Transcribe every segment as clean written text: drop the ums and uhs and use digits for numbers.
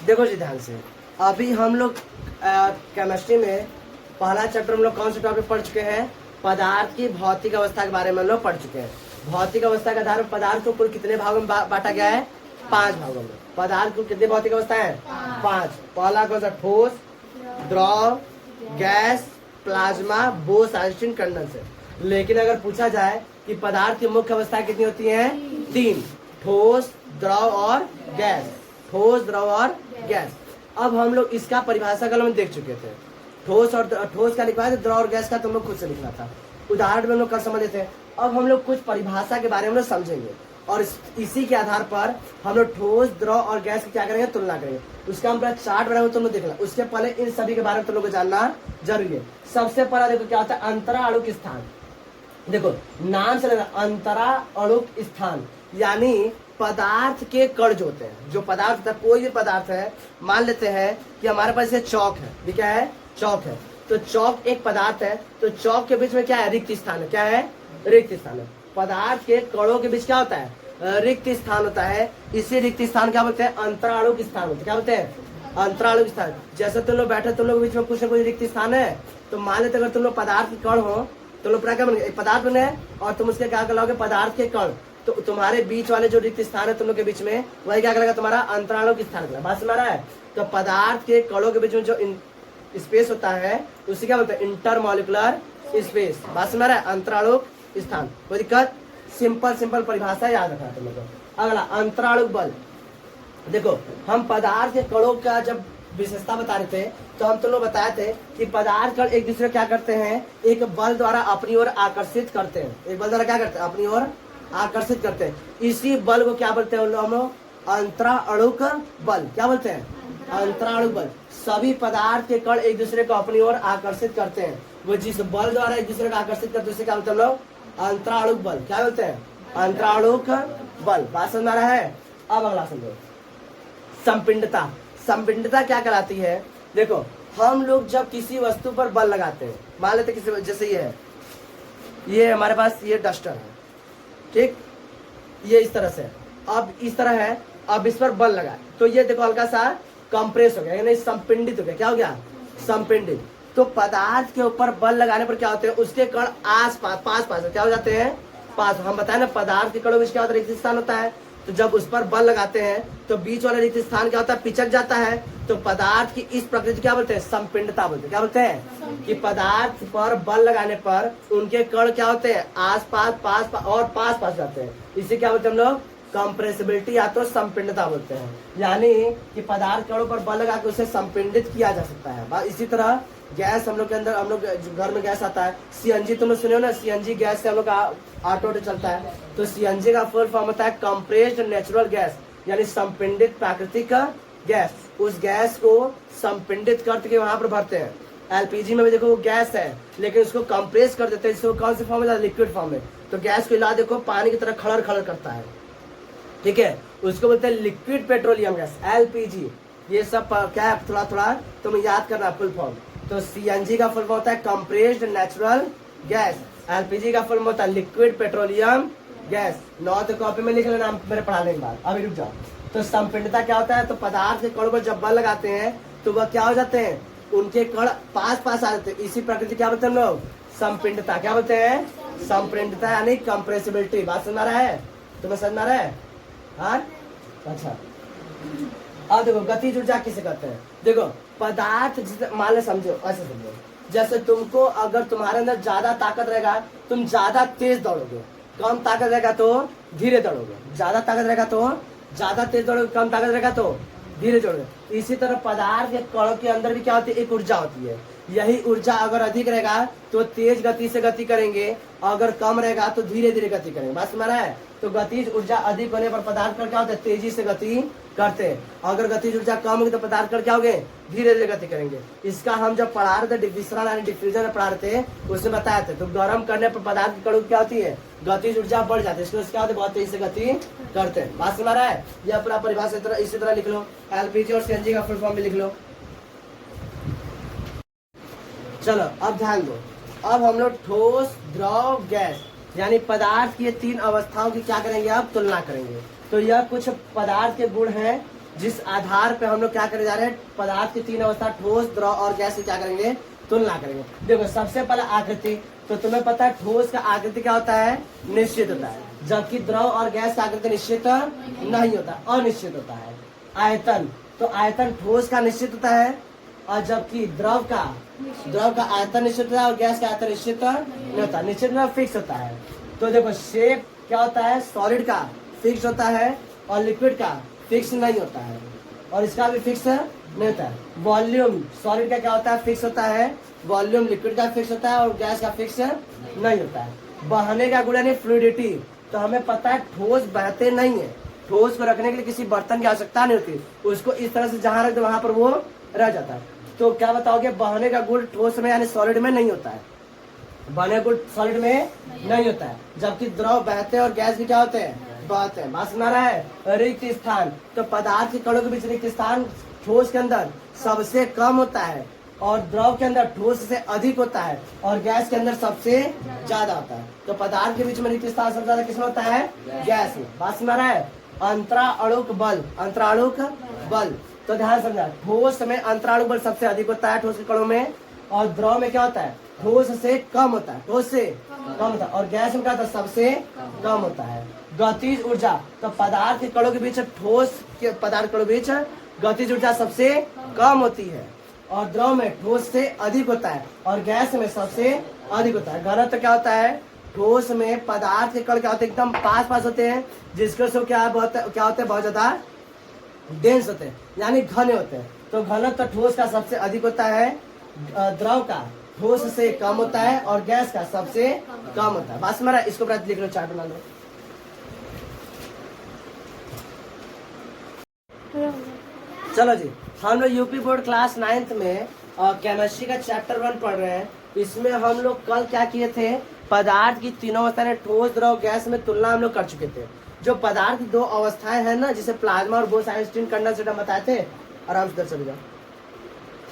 देखो जी ध्यान से, अभी हम लोग केमिस्ट्री में पहला चैप्टर हम लोग कौन से टॉपिक पढ़ चुके हैं? पदार्थ की भौतिक अवस्था के बारे में हम लोग पढ़ चुके हैं। भौतिक अवस्था के आधार पर पदार्थ को कुल कितने भागों में बांटा गया है? 5 भागों में। पदार्थ को कितनी भौतिक अवस्था है? 5। पहला कौन सा? ठोस, द्रव, gas, plasma, Bose, Einstein, condenser. लेकिन अगर पूछा जाए कि पदार्थ की मुख्य अवस्था कितनी होती है? 3। ठोस, द्रव और गैस। ठोस, द्रव और गैस। अब हम लोग इसका परिभाषा कल हम देख चुके थे। ठोस का लिखवा है, द्रव और गैस का तुम लोग खुद से लिखना था। उदाहरण में हम लोग कल समझ लेते हैं। अब हम लोग कुछ परिभाषा के बारे में लोग समझेंगे और इसी के आधार पर हम लोग ठोस, द्रव और गैस की क्या करेंगे? तुलना करेंगे। उसका हम चार्ट बनाएंगे, तुम लोग देखना। उसके पहले इन सभी के बारे में तुम लोग को जानना जरूरी है। सबसे पहला देखो क्या होता है? अंतरा अणुक स्थान। देखो नाम से लग रहा अंतरा अणुक स्थान, यानी पदार्थ के कण जो होते हैं, जो पदार्थ होता है, कोई भी पदार्थ है, मान लेते हैं कि हमारे पास ये चौक है। ये क्या है? चौक है। तो चौक एक पदार्थ है, तो चौक के बीच में क्या है? रिक्त स्थान है। क्या है? रिक्त स्थान है। पदार्थ के कणों के बीच क्या होता है? रिक्त स्थान होता है। इसी रिक्त स्थान क्या बोलते हैं? अंतराणुक स्थान होता है। क्या बोलते हैं? अंतराणुक स्थान। जैसे तुम लोग बैठे, तुम लोग के बीच में कुछ न कुछ रिक्त स्थान है, तो मान लेते अगर तुम लोग पदार्थ के कण हो, तो लोग क्या बने? एक पदार्थ बने और तुम उसके क्या कहलाओगे? पदार्थ के कण। तो तुम्हारे बीच वाले जो रिक्त स्थान है तुम लोग के बीच में, वही क्या कहलाएगा? तुम्हारा अंतराणुक स्थान कहलाएगा। बात समझ रहा है? तो पदार्थ के कणों के बीच में जो स्पेस होता है उसे क्या बोलते हैं? Intermolecular space. बात समझ रहा है? अंतराणुक स्थान। कोई दिक्कत? सिंपल परिभाषा याद रखना तुम लोग को। अगला अंतराणुक बल। देखो हम पदार्थ के कणों का जब विशेषता बता रहे थे तो हम तुम लोग बताए थे कि पदार्थ कण एक दूसरे क्या करते हैं? एक बल द्वारा अपनी ओर आकर्षित करते हैं। एक बल द्वारा क्या करते हैं? अपनी ओर आकर्षित करते हैं। इसी बल को क्या बोलते हैं हम लोग? अंतराणुक बल। क्या बोलते हैं? अंतराणुक बल। सभी पदार्थ के कण एक दूसरे को अपनी ओर आकर्षित करते हैं। वो जिस बल द्वारा एक दूसरे को आकर्षित करते हैं उसे क्या बोलते हैं हम लोग? अंतराणुक बल। क्या बोलते हैं? अंतराणुक बल। बात समझ आ रहा है? अब अगला समझो, संपिंडता। संपिंडता क्या कहलाती है? देखो हम लोग जब किसी वस्तु पर बल लगाते हैं, मान लेते किसी, जैसे ये है, ये हमारे पास ये डस्टर है, ठीक, ये इस तरह से, अब इस तरह है, अब इस पर बल लगा तो ये देखो हल्का सा कंप्रेस हो गया, यानी संपिंडित हो गया। क्या हो गया? संपिंडित। तो पदार्थ के ऊपर बल लगाने पर क्या होते हैं? उसके कण पास क्या हो जाते हैं? पास। हम बताए ना पदार्थ के कणों में क्या होता है? रिक्त स्थान होता है। तो जब उस पर बल लगाते हैं तो बीच वाला रिक्त स्थान क्या होता है? पिचक जाता है। तो पदार्थ की इस प्रकृति क्या बोलते हैं? संपिंडता बोलते हैं। क्या बोलते हैं? कि पदार्थ पर बल लगाने पर उनके कण क्या होते हैं? आसपास, पास जाते हैं। इसे क्या बोलते हैं हम लोग? कंप्रेसिबिलिटी या तो संपिंडता बोलते हैं। यानी कि पदार्थ कणों पर बल लगा के उसे संपिंडित किया जा सकता है। इसी तरह गैस हम लोग के अंदर, हम लोग घर में गैस आता है, सीएनजी तुम लोग सुने हो ना, सीएनजी गैस से हम लोग का ऑटो चलता है। तो सीएनजी का फुल फॉर्म होता है कंप्रेस्ड नेचुरल गैस, यानी संपिंडित प्राकृतिक गैस। उस गैस को संपिंडित करके वहां पर भरते हैं। एलपीजी में भी देखो वो गैस है लेकिन उसको कंप्रेस कर देते हैं। इसको कौन से फॉर्म में? लिक्विड फॉर्म में। तो गैस को हिला देखो पानी की तरह खड़र खड़र करता है, ठीक है, उसको बोलते हैं लिक्विड पेट्रोलियम गैस, एलपीजी। ये सब क्या है? थोड़ा थोड़ा तुम याद करना फुल फॉर्म। तो सीएनजी का फुल फॉर्म होता है कंप्रेस्ड नेचुरल गैस, एलपीजी का फुल फॉर्म होता है लिक्विड पेट्रोलियम गैस। नौ तो कॉपी में लिख लेना मेरे पढ़ाने के बाद। अभी रुक जाओ। तो संपिंडता क्या होता है? तो पदार्थ के कणों पर जब बल लगाते हैं तो वह क्या हो जाते हैं? उनके कण पास आ जाते हैं। इसी प्रकृति क्या बोलते हैं हम लोग? संपिंडता। क्या बोलते हैं? संपिंडता यानी कंप्रेसिबिलिटी। बात समझ रहा है? तुम्हें समझ रहा है? हाँ, अच्छा। अब देखो गतिज ऊर्जा किसे कहते हैं? देखो पदार्थ मान ले, समझो ऐसे समझो, जैसे तुमको अगर तुम्हारे अंदर ज्यादा ताकत रहेगा तुम ज्यादा तेज दौड़ोगे, कम ताकत रहेगा तो धीरे दौड़ोगे। ज्यादा ताकत रहेगा तो ज्यादा तेज दौड़ोगे, कम ताकत रहेगा तो धीरे दौड़ोगे। इसी तरह पदार्थ के कणों के अंदर भी क्या होती है? एक ऊर्जा होती है। यही ऊर्जा अगर अधिक रहेगा तो तेज गति से गति करेंगे, अगर कम रहेगा तो धीरे धीरे गति करेंगे। बात समझ रहा है? तो गतिज ऊर्जा अधिक होने पर पदार्थ कण क्या होता है? तेजी से गति करते हैं। अगर गतिज ऊर्जा कम होगी तो पदार्थ कण क्या होंगे? धीरे धीरे गति करेंगे। इसका हम जब पढ़ा रहे थे विसरण यानी डिफ्यूजन में पढ़ा रहे थे उसमें बताया था। तो गर्म करने पर पदार्थ के कणों क्या होती है? गतिज ऊर्जा बढ़ जाती है, इसको क्या होता है? बहुत तेजी से गति करते हैं। बात समझ रहा है? यह पूरा परिभाषा इसी तरह लिख लो। एलपीजी और सीएनजी का फुल फॉर्म भी लिख लो। चलो अब ध्यान दो, अब हम लोग ठोस, द्रव, गैस यानी पदार्थ की 3 अवस्थाओं की क्या करेंगे? अब तुलना करेंगे। तो यह कुछ पदार्थ के गुण हैं जिस आधार पे हम लोग क्या करने जा रहे हैं, पदार्थ की तीन अवस्था ठोस, द्रव और गैस की क्या करेंगे, तुलना करेंगे। देखो सबसे पहला आकृति, तो तुम्हें पता है ठोस का आकृति क्या होता है, निश्चित होता है, जबकि द्रव और गैस का आकृति निश्चित नहीं होता, अनिश्चित होता है। आयतन, तो आयतन ठोस का निश्चित होता है, और जबकि द्रव का आयतन निश्चित होता है और गैस का आयतन निश्चित नहीं होता, निश्चित मतलब फिक्स होता है। तो देखो शेप क्या होता है, सॉलिड का फिक्स होता है और लिक्विड का फिक्स नहीं होता है, और इसका भी फिक्स नहीं होता है। वॉल्यूम सॉलिड का क्या होता है, फिक्स होता है, वॉल्यूम लिक्विड का फिक्स होता है और गैस का फिक्स नहीं होता है। बहने का गुण यानी फ्लूइडिटी, तो हमें पता है ठोस बहते नहीं है, ठोस को रखने के लिए किसी बर्तन की आवश्यकता नहीं होती, उसको इस तरह से जहां रख दो वहां पर वो रह जाता है। तो क्या बताओगे, बहने का गुण ठोस में यानी सॉलिड में नहीं होता है, बहने गुण सॉलिड में नहीं होता है, जबकि द्रव बहते हैं और गैस भी क्या होते हैं, बहते हैं। बात सुना रहा है। रिक्त स्थान, तो पदार्थ के कणों के बीच रिक्त स्थान ठोस के अंदर सबसे कम होता है, और द्रव के अंदर ठोस से अधिक होता है, और गैस के अंदर सबसे ज्यादा होता है। तो पदार्थ के बीच में रिक्त स्थान सबसे ज्यादा किसमें होता है, गैस में। बात सुना रहा है। अंतराणुक बल, अंतराणुक बल, तो ध्यान समझा, ठोस में अंतराणुक बल सबसे अधिक होता है ठोस के कणों में, और द्रव में क्या होता है, ठोस से कम होता है, ठोस से कम होता है, और गैस में क्या होता है, सबसे कम होता है। गतिज ऊर्जा, तो पदार्थ के कणों के बीच ठोस के पदार्थ कणों के बीच गतिज ऊर्जा सबसे कम होती है, और द्रव में ठोस से अधिक होता है, और गैस में सबसे अधिक होता है। घनत्व क्या होता है, ठोस में पदार्थ के कण क्या होते हैं, एकदम पास होते हैं, जिसके से क्या होते हैं, बहुत ज्यादा डेंस होते हैं, यानी घने होते हैं। तो घनत्व ठोस का सबसे अधिक होता है, द्रव का ठोस से कम होता है, और गैस का सबसे कम होता है। बस मेरा इसको प्रति लिख लो, चार्ट बना लो। चलो जी, हम लोग यूपी बोर्ड क्लास 9th में केमिस्ट्री का चैप्टर 1 पढ़ रहे हैं। इसमें हम लोग कल क्या किए थे, पदार्थ की तीनों अवस्थाएं ठोस, द्रव, गैस में तुलना हम लोग कर चुके थे। जो पदार्थ की दो अवस्थाएं हैं ना, जिसे प्लाज्मा और बोस-आइंस्टीन कंडेंसेट हम बताए थे, आराम से चले जाओ,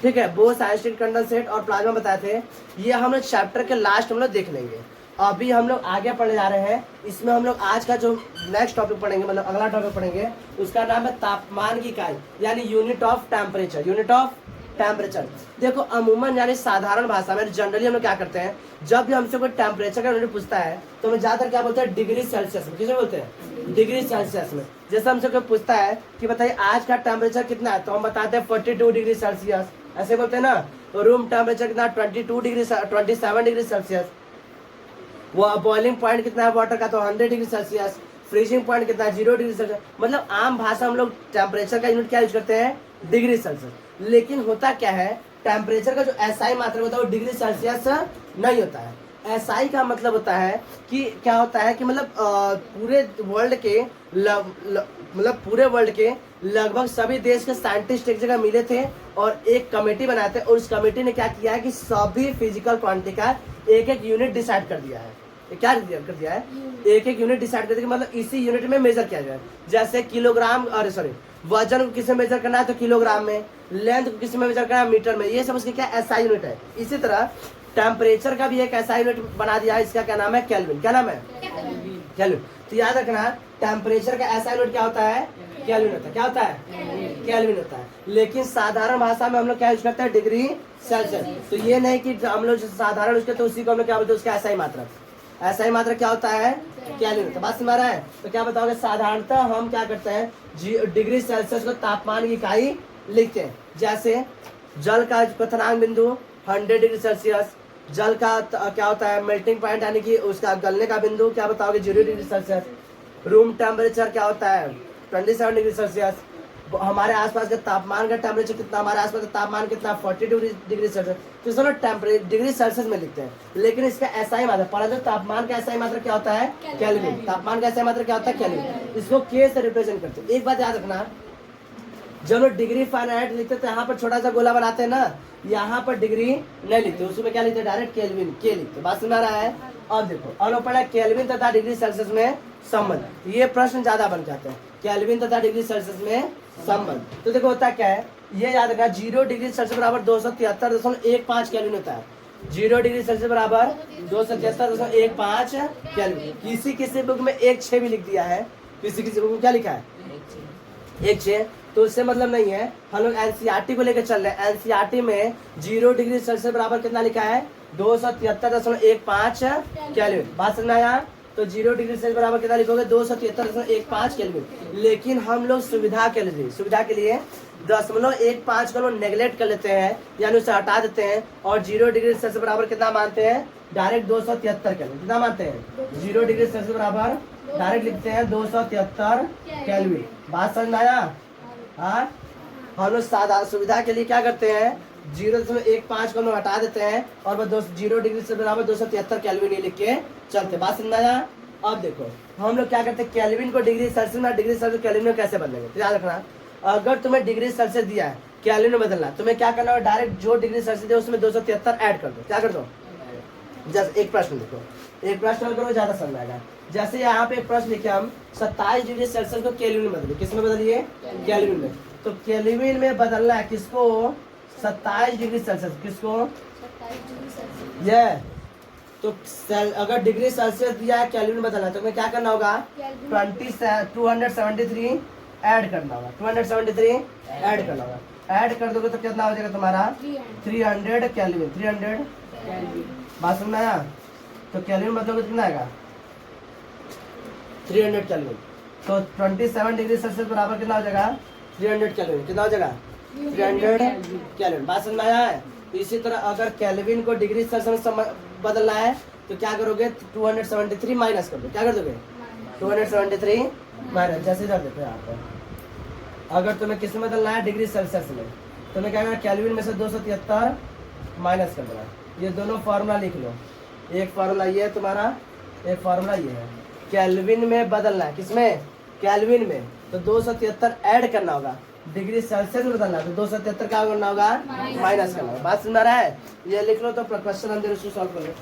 ठीक है, बोस-आइंस्टीन कंडेंसेट और प्लाज्मा बताए थे। ये हम लोग चैप्टर के लास्ट हम लोग देख लेंगे। अभी हम लोग आगे पढ़ने जा रहे हैं। इसमें हम लोग आज का जो नेक्स्ट टॉपिक पढ़ेंगे, मतलब अगला टॉपिक पढ़ेंगे, उसका नाम है तापमान की इकाई, यानी unit of temperature. Unit of temperature, देखो अमूमन यानी साधारण भाषा में जनरली हम लोग क्या करते हैं, जब भी हमसे कोई टेम्परेचर का यूनिट पूछता है तो हम ज्यादातर क्या बोलते हैं, डिग्री सेल्सियस में। किसे बोलते हैं, डिग्री सेल्सियस में। जैसे हमसे कोई पूछता है कि बताइए आज का टेम्परेचर कितना है, तो हम बताते हैं 42 डिग्री सेल्सियस, ऐसे बोलते हैं ना। तो रूम टेम्परेचर कितना, 27 डिग्री सेल्सियस। वो बॉइलिंग पॉइंट कितना है वाटर का, तो 100 डिग्री सेल्सियस। फ्रीजिंग पॉइंट कितना है, 0 डिग्री सेल्सियस। मतलब आम भाषा हम लोग टेम्परेचर का यूनिट क्या यूज करते हैं, डिग्री सेल्सियस। लेकिन होता क्या है, टेम्परेचर का जो SI मात्रा होता है वो डिग्री सेल्सियस नहीं होता है। SI का मतलब होता है कि क्या होता है कि मतलब पूरे वर्ल्ड के पूरे वर्ल्ड के लगभग सभी देश के साइंटिस्ट एक जगह मिले थे और एक कमेटी बनाए थे, और उस कमेटी ने क्या किया है कि सभी फिजिकल क्वांटिटी का एक एक यूनिट डिसाइड कर दिया है। क्या कर दिया है, एक एक यूनिट डिसाइड कर दिया, मतलब इसी यूनिट में मेजर किया जाए। जैसे किलोग्राम, अरे सॉरी, वजन को किसे मेजर करना है तो किलोग्राम में, लेंथ को किसे मेजर करना है मीटर में। ये सब उसके क्या SI यूनिट है। इसी तरह टेम्परेचर का भी एक SI यूनिट बना दिया है, इसका क्या नाम है, केल्विन। क्या नाम है, केल्विन। तो याद रखना, टेम्परेचर का SI यूनिट क्या होता है, केल्विन होता है। क्या होता है, केल्विन होता है। लेकिन साधारण भाषा में हम लोग क्या यूज करते हैं, डिग्री सेल्सियस। तो ये नहीं कि हम लोग साधारण यूज करते हैं उसी को हम लोग क्या बोलते हैं, उसका SI मात्रा। SI मात्रा क्या होता है, केल्विन होता है। बात समझ रहा है। तो क्या बताओगे, साधारणतः हम क्या करते हैं, डिग्री सेल्सियस को तापमान की इकाई लिखते हैं। जैसे जल का क्वथनांक बिंदु 100 डिग्री सेल्सियस, जल का क्या होता है, मेल्टिंग पॉइंट यानी कि उसका गलने का बिंदु क्या बताओगे, 0 डिग्री सेल्सियस। रूम टेम्परेचर क्या होता है, 27 डिग्री सेल्सियस। हमारे आसपास का तापमान का टेम्परेचर कितना, हमारे आसपास का तापमान कितना, 40 डिग्री सेल्सियस। तो इसको टेम्परेचर डिग्री सेल्सियस में लिखते हैं, लेकिन इसका SI मात्रा, परंतु तापमान का SI मात्रा क्या होता है, केल्विन। तापमान का SI मात्रा क्या होता है, केल्विन। इसको K से रिप्रेजेंट करते हैं। एक बात याद रखना, जब लोग डिग्री फारेनहाइट लिखते हैं तो यहाँ पर छोटा सा गोला बनाते हैं ना, यहाँ पर डिग्री नहीं लिखते, उसमें क्या लिखते हैं, डायरेक्ट केल्विन, K लिखते। बात सुना रहा है। अब देखो, और पढ़ा केल्विन तथा डिग्री सेल्सियस में संबंध। ये प्रश्न ज्यादा बन जाते हैं, केल्विन तथा डिग्री सेल्सियस में संबंध। तो देखो होता क्या है, ये याद रखना, 0 डिग्री सेल्सियस बराबर 273.15 केल्विन होता है। 0 डिग्री सेल्सियस बराबर 273.15 केल्विन। किसी बुक में 1.6 भी लिख दिया है, किसी बुक में क्या लिखा है, 1.6। तो उससे मतलब नहीं है, हम लोग एनसीईआरटी को लेकर चल रहे हैं। एनसीईआरटी में 0 डिग्री सेल्सियस बराबर कितना लिखा है, 273.15 केल्विन। बात समझ में आया? तो 0 डिग्री सेल्सियस बराबर कितना लिखोगे, 273.15 केल्विन। लेकिन हम लोग सुविधा के लिए 0.15 को लोग नेगलेक्ट कर लेते हैं, यानी उसे हटा देते हैं, और 0 डिग्री सेल्सियस बराबर कितना मानते हैं, डायरेक्ट 273 केल्विन। कितना मानते हैं, 0 डिग्री सेल्सियस बराबर डायरेक्ट लिखते हैं 273 केल्विन। बात समझ में आया? हाँ, हम लोग साधारण सुविधा के लिए क्या करते हैं, 0.15 को हम लोग हटा देते हैं और बस 0 डिग्री से बराबर 273 केल्विन ही लिख के चलते। बात समझ में आया? अब देखो हम लोग क्या करते हैं, केल्विन को डिग्री सेल्सियस में, डिग्री सेल्सियस केल्विन में कैसे बदलेंगे, तो याद रखना, अगर तुम्हें डिग्री सेल्सियस दिया है, केल्विन में बदलना, तुम्हें क्या करना है, डायरेक्ट जो डिग्री सेल्सियस दिया उसमें 273 ऐड कर दो। क्या कर दो, जैसे एक प्रश्न देखो, एक प्रश्न करो ज्यादा समझ आएगा। जैसे यहाँ पे एक प्रश्न लिखे हम, 27 डिग्री सेल्सियस को केल्विन में बदलिए। किस में बदलिए, केल्विन में। तो केल्विन में बदलना है किसको, 27 डिग्री सेल्सियस, किसको, ये तो अगर डिग्री सेल्सियस दिया है, केल्विन में बदलना है, तो हमें क्या करना होगा, 273 ऐड करना होगा, 273 ऐड करना होगा। ऐड कर दोगे तो कितना हो जाएगा तुम्हारा, 300 केल्विन। 300 बात समझ में आया? तो केल्विन मतलब कितना आएगा, 300 केल्विन। तो 27 डिग्री सेल्सियस बराबर कितना हो जाएगा, 300 केल्विन। कितना हो जाएगा, 300 केल्विन। बात समझ में आया है? इसी तरह अगर केल्विन को डिग्री सेल्सियस में बदलना है तो क्या करोगे, 273 माइनस कर दो। क्या कर दोगे, 273 माइनस। जैसे इधर देखो यहाँ पे, अगर तुम्हें किस में बदलना है, डिग्री सेल्सियस में, तुम्हें क्या करना, केल्विन में से 273 माइनस कर देना। ये दोनों फार्मूला लिख लो, एक फार्मूला ये है तुम्हारा, एक फार्मूला ये है। केल्विन में बदलना है, किसमें, केल्विन में, तो 273 ऐड करना होगा। डिग्री सेल्सियस में बदलना है तो 273 क्या करना होगा, माइनस करना होगा। बात सुन रहा है? ये लिख लो, तो क्वेश्चन हम सॉल्व कर लो।